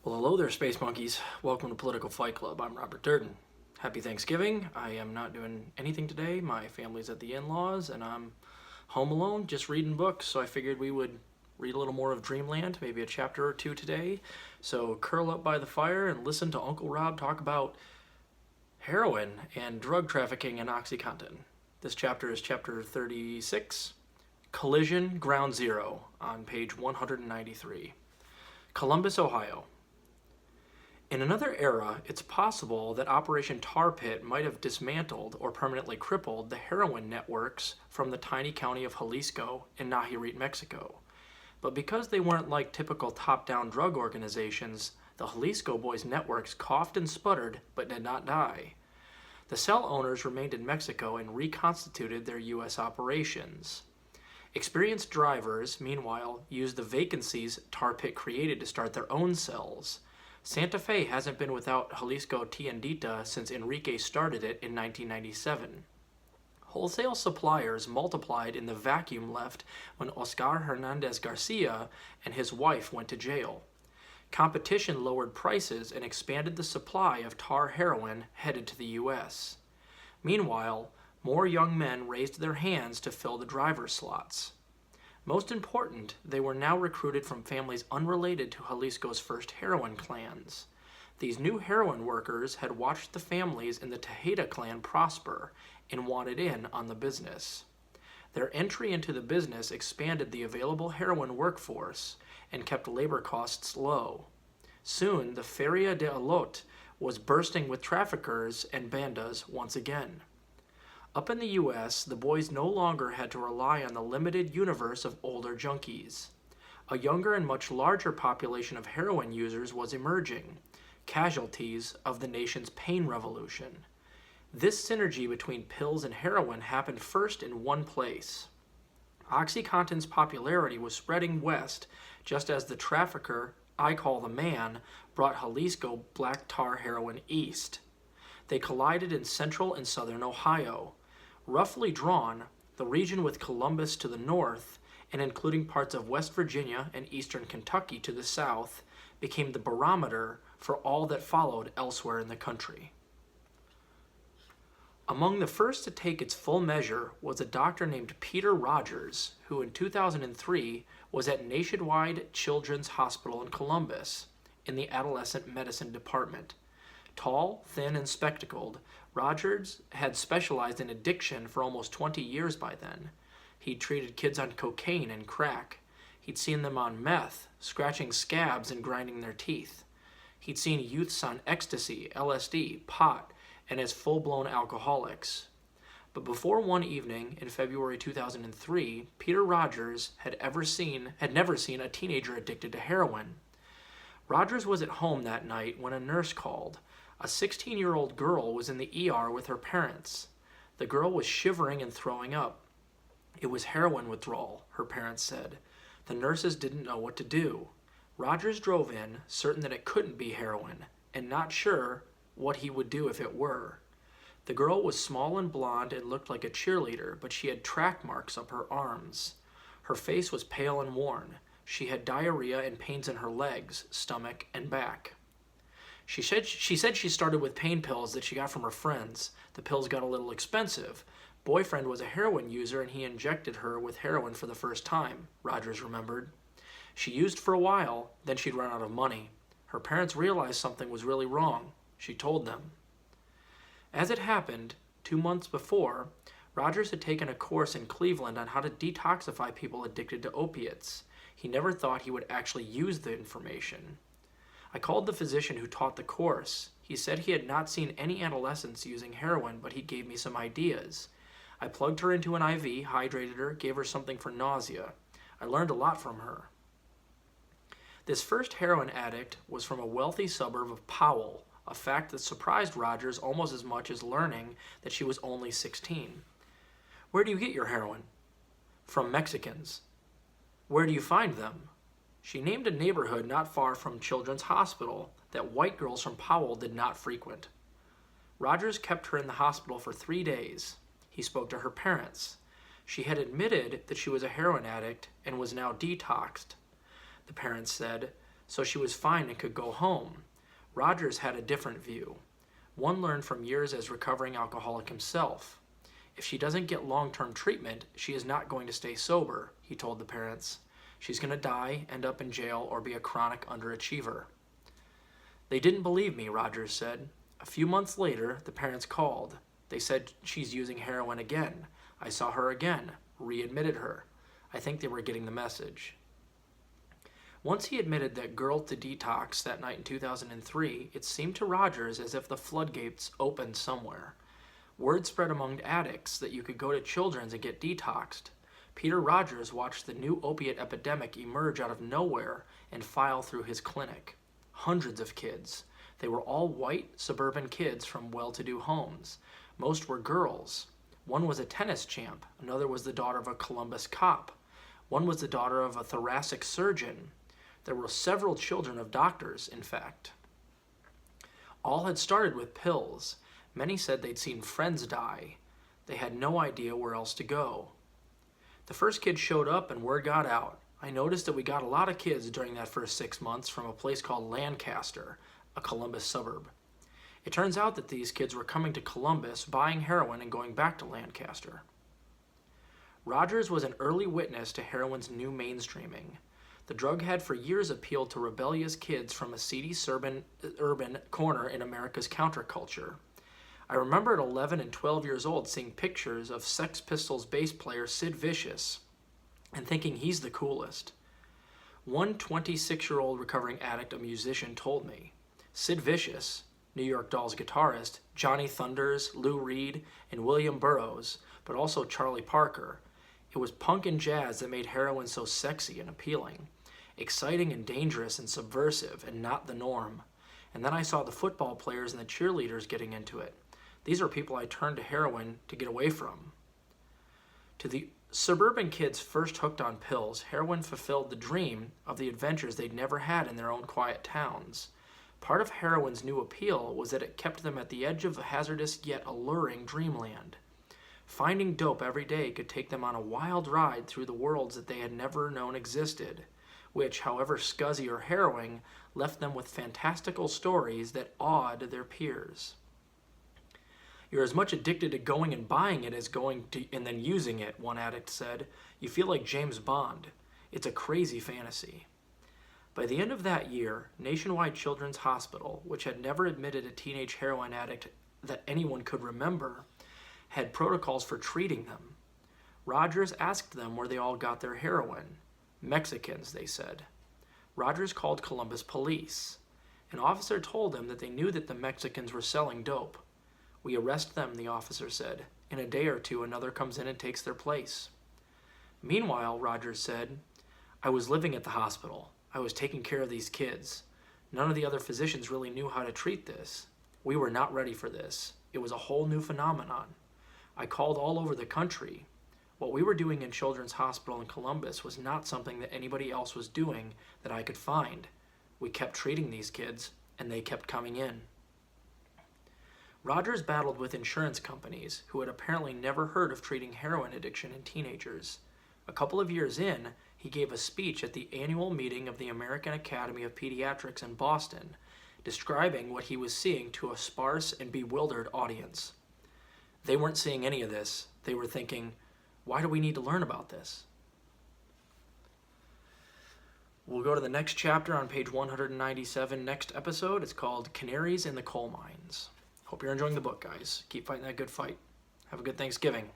Well, hello there, Space Monkeys. Welcome to Political Fight Club. I'm Robert Durden. Happy Thanksgiving. I am not doing anything today. My family's at the in-laws, and I'm home alone, just reading books. So I figured we would read a little more of Dreamland, maybe a chapter or two today. So curl up by the fire and listen to Uncle Rob talk about heroin and drug trafficking and oxycontin. This chapter is chapter 36, Collision Ground Zero, on page 193. Columbus, Ohio. In another era, it's possible that Operation Tar Pit might have dismantled or permanently crippled the heroin networks from the tiny county of Jalisco in Nayarit, Mexico. But because they weren't like typical top-down drug organizations, the Jalisco Boys networks coughed and sputtered but did not die. The cell owners remained in Mexico and reconstituted their U.S. operations. Experienced drivers, meanwhile, used the vacancies Tar Pit created to start their own cells. Santa Fe hasn't been without Jalisco Tiendita since Enrique started it in 1997. Wholesale suppliers multiplied in the vacuum left when Oscar Hernandez Garcia and his wife went to jail. Competition lowered prices and expanded the supply of tar heroin headed to the U.S. Meanwhile, more young men raised their hands to fill the driver's slots. Most important, they were now recruited from families unrelated to Jalisco's first heroin clans. These new heroin workers had watched the families in the Tejeda clan prosper and wanted in on the business. Their entry into the business expanded the available heroin workforce and kept labor costs low. Soon, the Feria de Alot was bursting with traffickers and bandas once again. Up in the U.S., the boys no longer had to rely on the limited universe of older junkies. A younger and much larger population of heroin users was emerging, casualties of the nation's pain revolution. This synergy between pills and heroin happened first in one place. OxyContin's popularity was spreading west, just as the trafficker, I Call the Man, brought Jalisco black tar heroin east. They collided in central and southern Ohio. Roughly drawn, the region with Columbus to the north, and including parts of West Virginia and eastern Kentucky to the south, became the barometer for all that followed elsewhere in the country. Among the first to take its full measure was a doctor named Peter Rogers, who in 2003 was at Nationwide Children's Hospital in Columbus, in the adolescent medicine department. Tall, thin, and spectacled, Rogers had specialized in addiction for almost 20 years by then. He'd treated kids on cocaine and crack. He'd seen them on meth, scratching scabs and grinding their teeth. He'd seen youths on ecstasy, LSD, pot, and as full-blown alcoholics. But before one evening in February 2003, Peter Rogers had never seen a teenager addicted to heroin. Rogers was at home that night when a nurse called. A 16-year-old girl was in the ER with her parents. The girl was shivering and throwing up. It was heroin withdrawal, her parents said. The nurses didn't know what to do. Rogers drove in, certain that it couldn't be heroin, and not sure what he would do if it were. The girl was small and blonde and looked like a cheerleader, but she had track marks up her arms. Her face was pale and worn. She had diarrhea and pains in her legs, stomach, and back. She said she started with pain pills that she got from her friends. The pills got a little expensive. Boyfriend was a heroin user and he injected her with heroin for the first time, Rogers remembered. She used for a while, then she'd run out of money. Her parents realized something was really wrong. She told them. As it happened, 2 months before, Rogers had taken a course in Cleveland on how to detoxify people addicted to opiates. He never thought he would actually use the information. I called the physician who taught the course. He said he had not seen any adolescents using heroin, but he gave me some ideas. I plugged her into an IV, hydrated her, gave her something for nausea. I learned a lot from her. This first heroin addict was from a wealthy suburb of Powell, a fact that surprised Rogers almost as much as learning that she was only 16. Where do you get your heroin? From Mexicans. Where do you find them? She named a neighborhood not far from Children's Hospital that white girls from Powell did not frequent. Rogers kept her in the hospital for 3 days. He spoke to her parents. She had admitted that she was a heroin addict and was now detoxed. The parents said, so she was fine and could go home. Rogers had a different view, one learned from years as recovering alcoholic himself. If she doesn't get long-term treatment, she is not going to stay sober, he told the parents. She's going to die, end up in jail, or be a chronic underachiever. They didn't believe me, Rogers said. A few months later, the parents called. They said she's using heroin again. I saw her again, readmitted her. I think they were getting the message. Once he admitted that girl to detox that night in 2003, it seemed to Rogers as if the floodgates opened somewhere. Word spread among addicts that you could go to Children's and get detoxed. Peter Rogers watched the new opiate epidemic emerge out of nowhere and file through his clinic. Hundreds of kids. They were all white, suburban kids from well-to-do homes. Most were girls. One was a tennis champ. Another was the daughter of a Columbus cop. One was the daughter of a thoracic surgeon. There were several children of doctors, in fact. All had started with pills. Many said they'd seen friends die. They had no idea where else to go. The first kid showed up and word got out. I noticed that we got a lot of kids during that first 6 months from a place called Lancaster, a Columbus suburb. It turns out that these kids were coming to Columbus, buying heroin, and going back to Lancaster. Rogers was an early witness to heroin's new mainstreaming. The drug had for years appealed to rebellious kids from a seedy urban corner in America's counterculture. I remember at 11 and 12 years old seeing pictures of Sex Pistols bass player Sid Vicious and thinking he's the coolest. One 26-year-old recovering addict, a musician, told me, Sid Vicious, New York Dolls guitarist, Johnny Thunders, Lou Reed, and William Burroughs, but also Charlie Parker. It was punk and jazz that made heroin so sexy and appealing. Exciting and dangerous and subversive and not the norm. And then I saw the football players and the cheerleaders getting into it. These are people I turned to heroin to get away from. To the suburban kids first hooked on pills, heroin fulfilled the dream of the adventures they'd never had in their own quiet towns. Part of heroin's new appeal was that it kept them at the edge of a hazardous yet alluring dreamland. Finding dope every day could take them on a wild ride through the worlds that they had never known existed, which, however scuzzy or harrowing, left them with fantastical stories that awed their peers. You're as much addicted to going and buying it as going to and then using it, one addict said. You feel like James Bond. It's a crazy fantasy. By the end of that year, Nationwide Children's Hospital, which had never admitted a teenage heroin addict that anyone could remember, had protocols for treating them. Rogers asked them where they all got their heroin. Mexicans, they said. Rogers called Columbus police. An officer told him that they knew that the Mexicans were selling dope. We arrest them, the officer said. In a day or two, another comes in and takes their place. Meanwhile, Rogers said, I was living at the hospital. I was taking care of these kids. None of the other physicians really knew how to treat this. We were not ready for this. It was a whole new phenomenon. I called all over the country. What we were doing in Children's Hospital in Columbus was not something that anybody else was doing that I could find. We kept treating these kids, and they kept coming in. Rogers battled with insurance companies who had apparently never heard of treating heroin addiction in teenagers. A couple of years in, he gave a speech at the annual meeting of the American Academy of Pediatrics in Boston, describing what he was seeing to a sparse and bewildered audience. They weren't seeing any of this. They were thinking, why do we need to learn about this? We'll go to the next chapter on page 197, next episode. It's called Canaries in the Coal Mines. Hope you're enjoying the book, guys. Keep fighting that good fight. Have a good Thanksgiving.